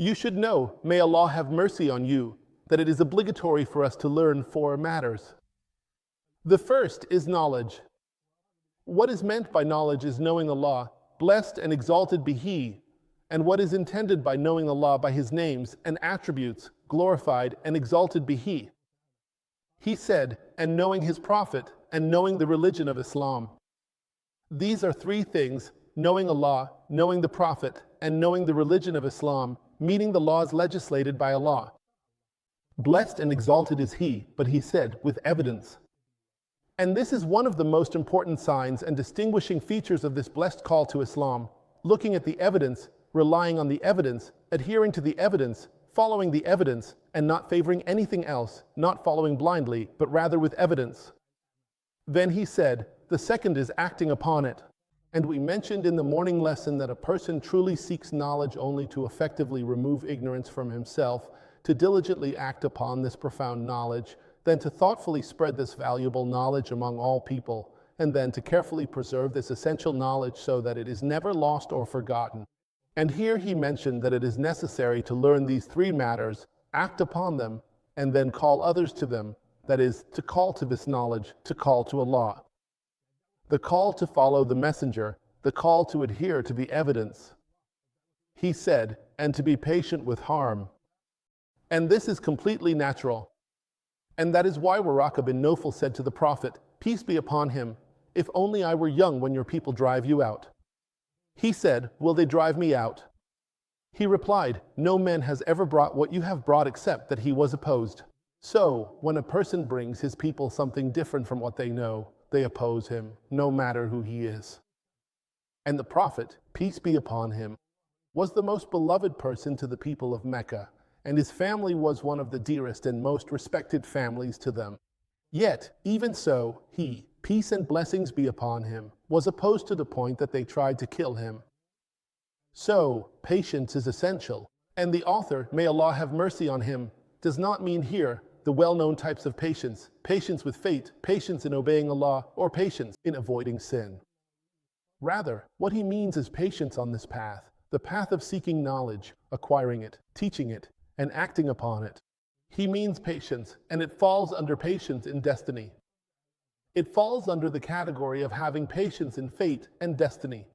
You should know, may Allah have mercy on you, that it is obligatory for us to learn 4 matters. The first is knowledge. What is meant by knowledge is knowing Allah, blessed and exalted be He, and what is intended by knowing Allah by His names and attributes, glorified and exalted be He. He said, and knowing His Prophet, and knowing the religion of Islam. These are 3 things, knowing Allah, knowing the Prophet, and knowing the religion of Islam, meaning the laws legislated by Allah. Blessed and exalted is He, but He said, with evidence. And this is one of the most important signs and distinguishing features of this blessed call to Islam, looking at the evidence, relying on the evidence, adhering to the evidence, following the evidence, and not favoring anything else, not following blindly, but rather with evidence. Then he said, the second is acting upon it. And we mentioned in the morning lesson that a person truly seeks knowledge only to effectively remove ignorance from himself, to diligently act upon this profound knowledge, then to thoughtfully spread this valuable knowledge among all people, and then to carefully preserve this essential knowledge so that it is never lost or forgotten. And here he mentioned that it is necessary to learn these 3 matters, act upon them, and then call others to them, that is, to call to this knowledge, to call to Allah. The call to follow the messenger, the call to adhere to the evidence. He said, and to be patient with harm. And this is completely natural. And that is why Waraka bin Nawfal said to the Prophet, peace be upon him, if only I were young when your people drive you out. He said, will they drive me out? He replied, no man has ever brought what you have brought except that he was opposed. So, when a person brings his people something different from what they know, they oppose him, no matter who he is. And the Prophet, peace be upon him, was the most beloved person to the people of Mecca, and his family was one of the dearest and most respected families to them. Yet, even so, he, peace and blessings be upon him, was opposed to the point that they tried to kill him. So, patience is essential, and the author, may Allah have mercy on him, does not mean here the well-known types of patience, patience with fate, patience in obeying Allah, or patience in avoiding sin. Rather, what he means is patience on this path, the path of seeking knowledge, acquiring it, teaching it, and acting upon it. He means patience, and it falls under patience in destiny. It falls under the category of having patience in fate and destiny.